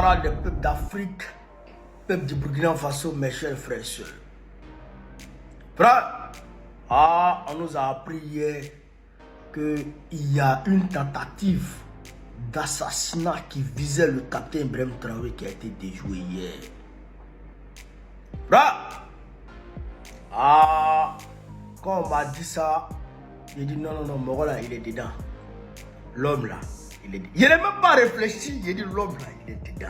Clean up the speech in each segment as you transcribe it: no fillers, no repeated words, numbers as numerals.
camarades des peuples d'Afrique, peuple du Burkina Faso, mes chers frères et sœurs. Frère, on nous a appris hier qu'il y a une tentative d'assassinat qui visait le capitaine Ibrahim Traoré qui a été déjoué hier. Frère, quand on m'a dit ça, j'ai dit non, Moro là, il est dedans. L'homme là, il est dedans. Je n'ai même pas réfléchi, j'ai dit l'homme là, il est dedans.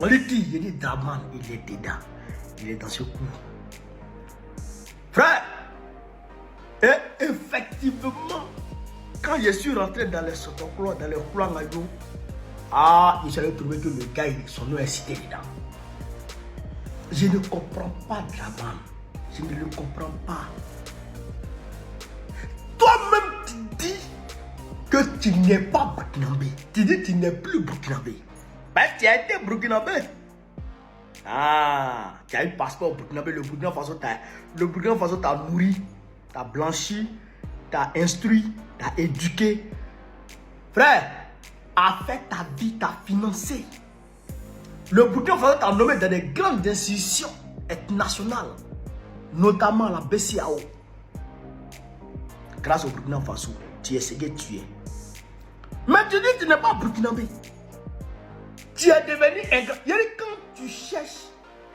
On lui dit, j'ai dit Draman, il est dedans. Il est dans ce coup. Frère, et effectivement, quand je suis rentré dans les sotoclos, dans les plans à l'eau, il s'est trouvé que le gars, son nom est cité dedans. Je ne comprends pas Draman. Je ne le comprends pas. Toi-même, tu dis que tu n'es pas burkinabé. Tu dis que tu n'es plus burkinabé. Ben, tu as été burkinabé. Tu as eu le passeport burkinabé. Le Burkina Faso t'a nourri, t'a blanchi, t'a instruit, t'a éduqué. Frère, a fait ta vie, t'a financé. Le Burkina Faso t'a nommé dans des grandes institutions internationales, notamment la BCAO. Grâce au Burkina Faso, tu es ce que tu es. Mais tu dis que tu n'es pas burkinabé. Tu es devenu ingrat. Quand tu cherches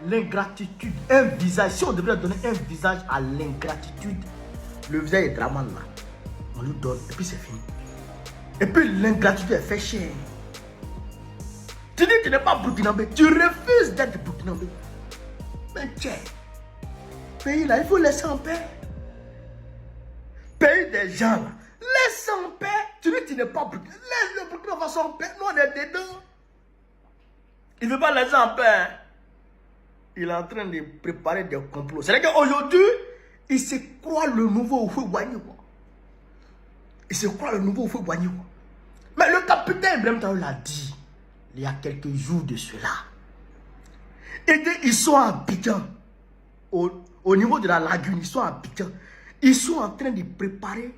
l'ingratitude, un visage, si on devrait donner un visage à l'ingratitude, le visage est Draman là. On lui donne et puis c'est fini. Et puis l'ingratitude est fait cher. Tu dis que tu n'es pas burkinabé. Tu refuses d'être burkinabé. Mais tiens, pays là, il faut laisser en paix. Pays des gens là, laisse en paix. Tu dis que tu n'es pas burkinabé. Laisse le Burkina Faso en paix. Nous on est dedans. Il ne veut pas laisser en paix. Hein. Il est en train de préparer des complots. C'est-à-dire qu'aujourd'hui, il se croit le nouveau Oufoué-Boigny. Il se croit le nouveau Oufoué-Boigny. Mais le capitaine Ibrahim Traoré l'a dit il y a quelques jours de cela. Et ils sont à Abidjan. Au niveau de la lagune, ils sont à Abidjan. Ils sont en train de préparer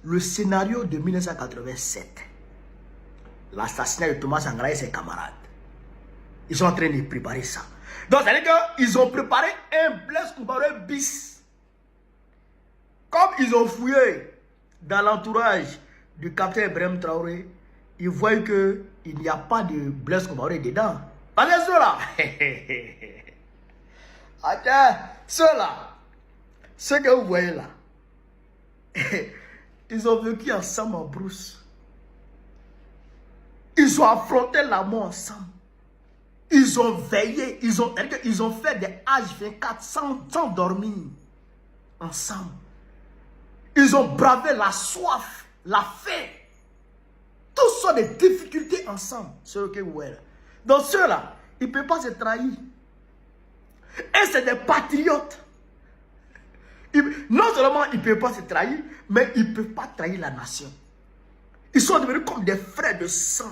le scénario de 1987. L'assassinat de Thomas Sankara et ses camarades. Ils sont en train de préparer ça. Donc, ça veut dire qu'ils ont préparé un Blaise Compaoré bis. Comme ils ont fouillé dans l'entourage du capitaine Ibrahim Traoré, ils voient qu'il n'y a pas de Blaise Compaoré dedans. Parce que ceux-là, attends, ceux-là, ceux que vous voyez là, ils ont vécu ensemble en brousse. Ils ont affronté la mort ensemble. Ils ont veillé, ils ont fait des H24 sans dormir ensemble. Ils ont bravé la soif, la faim. Tout sont des difficultés ensemble. Ceux que vous voyez là. Donc ceux-là, ils ne peuvent pas se trahir. Et c'est des patriotes. Non seulement ils ne peuvent pas se trahir, mais ils ne peuvent pas trahir la nation. Ils sont devenus comme des frères de sang.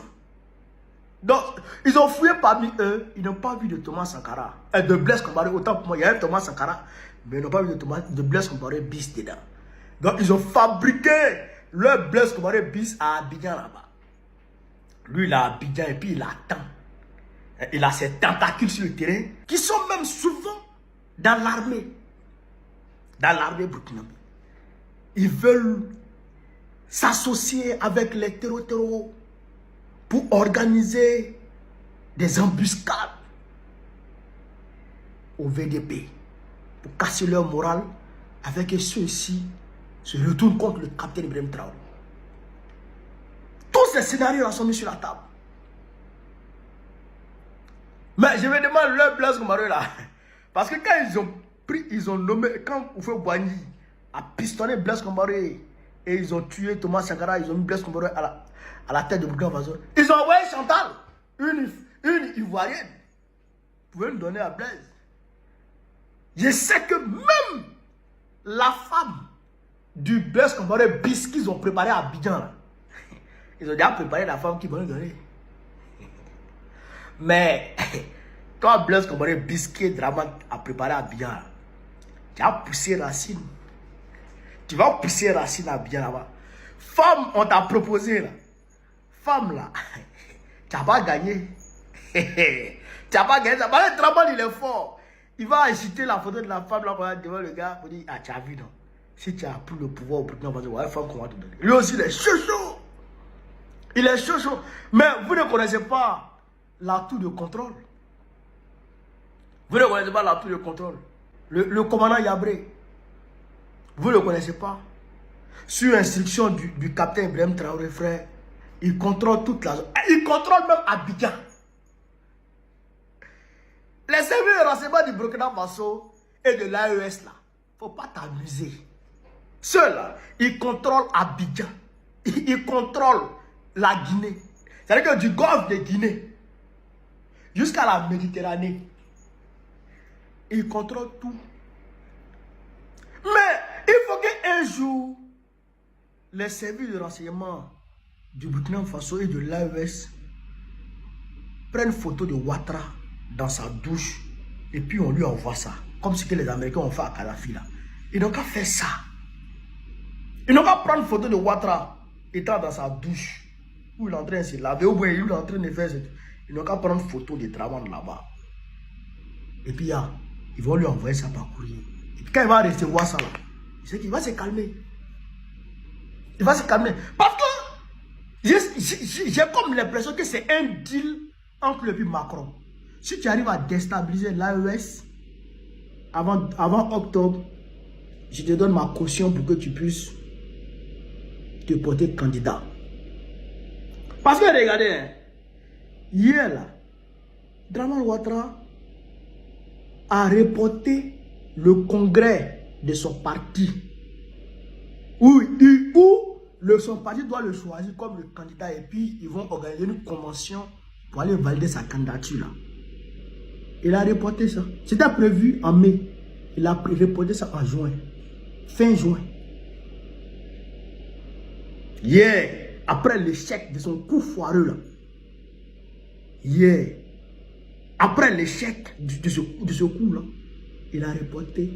Donc, ils ont fouillé parmi eux, ils n'ont pas vu de Thomas Sankara. Et de Blaise Compaoré, autant pour moi, il y a un Thomas Sankara, mais ils n'ont pas vu de Blaise Compaoré bis dedans. Donc, ils ont fabriqué le Blaise Compaoré bis à Abidjan là-bas. Lui, il est à Abidjan et puis il attend. Il a ses tentacules sur le terrain qui sont même souvent dans l'armée. Dans l'armée burkinabé. Ils veulent s'associer avec les terreaux pour organiser des embuscades au VDP, pour casser leur morale, avec ceux-ci se retournent contre le capitaine Ibrahim Traoré. Tous ces scénarios sont mis sur la table. Mais je me demande leur Blaise Compaoré là, parce que quand ils ont pris, ils ont nommé, quand Oufoué-Boigny a pistonné Blaise Compaoré et ils ont tué Thomas Sankara, ils ont mis Blaise Compaoré à la tête de Burkina Faso. Ils ont envoyé Chantal, une Ivoirienne. Vous pouvez me donner à Blaise. Je sais que même la femme du Blaise Compaoré bis qu'ils ont préparé à Abidjan, là, ils ont déjà préparé la femme qui va nous donner. Mais toi, Blaise Compaoré bis qui est Draman a préparé à Abidjan, là, tu as poussé Racine. Tu vas pousser Racine à Abidjan là-bas. Femme, on t'a proposé là. Femme là, Tu n'as pas gagné. Tu n'as pas gagné. Le Draman, il est fort. Il va agiter la photo de la femme là devant le gars pour dire, ah, tu as vu, non? Si tu as pris le pouvoir au Burkina Faso, ouais, femme, comment te donner? Lui aussi, il est chaud. Il est chaud. Mais vous ne connaissez pas l'atout de contrôle. Vous ne connaissez pas l'atout de contrôle. Le commandant Yabré, vous ne le connaissez pas. Sur instruction du capitaine Ibrahim Traoré, frère, il contrôle toute la zone. Il contrôle même Abidjan. Les services de renseignement du Burkina Faso et de l'AES, là, il ne faut pas t'amuser. Ceux-là, ils contrôlent Abidjan. Ils contrôlent la Guinée. C'est-à-dire que du golfe de Guinée jusqu'à la Méditerranée, ils contrôlent tout. Mais il faut qu'un jour, les services de renseignement du Burkina Faso et de l'AES prennent photo de Ouattara dans sa douche et puis on lui envoie ça. Comme ce que les Américains ont fait à Kadhafi là. Ils n'ont qu'à faire ça. Ils n'ont qu'à prendre photo de Ouattara étant dans sa douche où il est en train de se laver ou bien il est en train de faire ça. Ils n'ont qu'à prendre photo de Draman là-bas. Et puis ils vont lui envoyer ça par courrier. Et puis quand il va recevoir ça là, il sait qu'il va se calmer. Il va se calmer. Parce que j'ai comme l'impression que c'est un deal entre lui et Macron. Si tu arrives à déstabiliser l'AES avant octobre, je te donne ma caution pour que tu puisses te porter candidat. Parce que regardez, hein, hier là, Draman Ouattara a reporté le congrès de son parti où son parti doit le choisir comme le candidat et puis ils vont organiser une convention pour aller valider sa candidature là. Il a reporté ça. C'était prévu en mai. Il a reporté ça en juin. Fin juin. Hier, après l'échec de son coup foireux là. Hier, après l'échec de ce coup là, il a reporté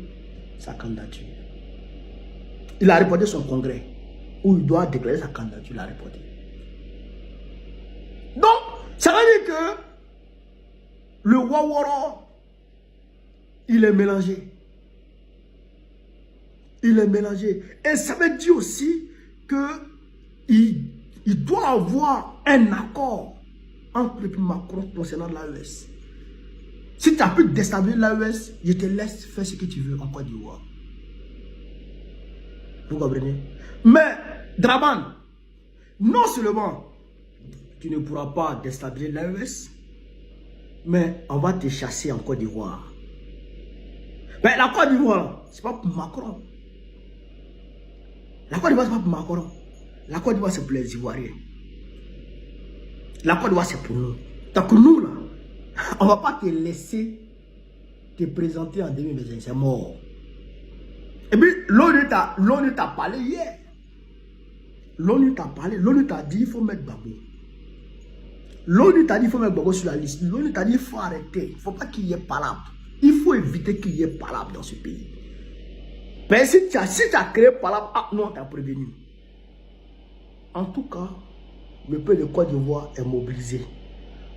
sa candidature. Il a reporté son congrès où il doit déclarer sa candidature. Il a reporté. Donc, ça veut dire que le Waworo, il est mélangé. Il est mélangé. Et ça veut dire aussi qu'il doit avoir un accord entre le Macron concernant l'AES. Si tu as pu déstabiliser l'AES, je te laisse faire ce que tu veux en Côte d'Ivoire. Vous comprenez? Mais, Draman, non seulement tu ne pourras pas déstabiliser l'AES, mais on va te chasser en Côte d'Ivoire. Mais la Côte d'Ivoire, c'est pas pour Macron. La Côte d'Ivoire, c'est pas pour Macron. La Côte d'Ivoire, c'est pour les Ivoiriens. La Côte d'Ivoire, c'est pour nous. Donc nous, là, on ne va pas te laisser te présenter en 2025. C'est mort. Et puis, l'ONU t'a parlé hier. L'ONU t'a parlé. L'ONU t'a dit qu'il faut mettre Gbagbo. L'ONU t'a dit qu'il faut mettre Gbagbo sur la liste. L'ONU t'a dit qu'il faut arrêter. Il ne faut pas qu'il y ait palabre. Il faut éviter qu'il y ait palabre dans ce pays. Mais si tu as créé palabre, nous on t'a prévenu. En tout cas, le peuple de Côte d'Ivoire est mobilisé.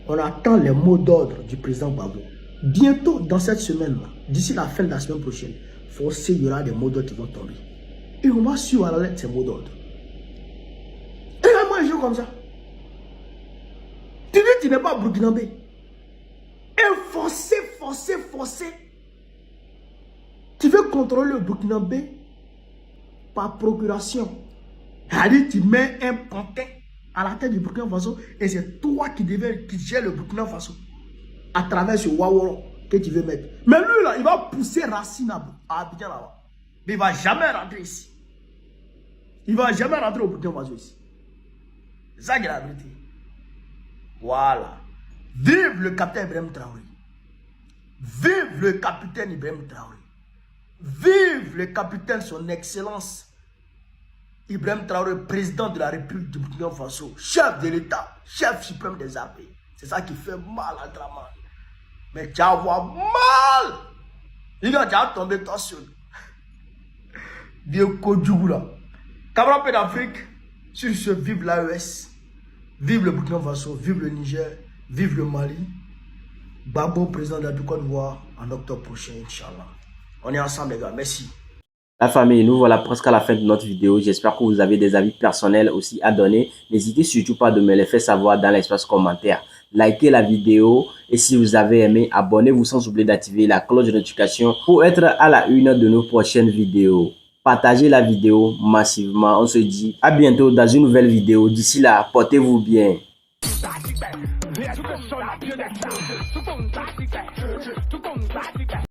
On attend les mots d'ordre du président Gbagbo. Bientôt, dans cette semaine-là, d'ici la fin de la semaine prochaine, il y aura des mots d'ordre qui vont tomber. Et on va suivre à la lettre ces mots d'ordre. Et là, moi, je joue comme ça. Tu dis que tu n'es pas burkinabé. Et forcer. Tu veux contrôler le Burkinabé par procuration. C'est-à-dire tu mets un pantin à la tête du Burkina Faso et c'est toi qui gère le Burkina Faso à travers ce Waworo que tu veux mettre. Mais lui là, il va pousser Racine à Abidjan là-bas. Mais il ne va jamais rentrer ici. Il ne va jamais rentrer au Burkina Faso ici. C'est ça qui est la vérité. Voilà. Vive le capitaine Ibrahim Traoré. Vive le capitaine Ibrahim Traoré. Vive le capitaine son excellence Ibrahim Traoré, président de la République du Burkina Faso, chef de l'État, chef suprême des armées. C'est ça qui fait mal à Draman. Mais tu vas avoir mal. Il va déjà tomber toi seul. Vieux Kodjougou là. Camarade d'Afrique, sur ce vive l'AES. Vive le Burkina Faso, vive le Niger, vive le Mali. Babo, président de la Côte d'Ivoire, en octobre prochain, Inch'Allah. On est ensemble, les gars. Merci. La famille, nous voilà presque à la fin de notre vidéo. J'espère que vous avez des avis personnels aussi à donner. N'hésitez surtout pas de me les faire savoir dans l'espace commentaire. Likez la vidéo et si vous avez aimé, abonnez-vous sans oublier d'activer la cloche de notification pour être à la une de nos prochaines vidéos. Partagez la vidéo massivement. On se dit à bientôt dans une nouvelle vidéo. D'ici là, portez-vous bien.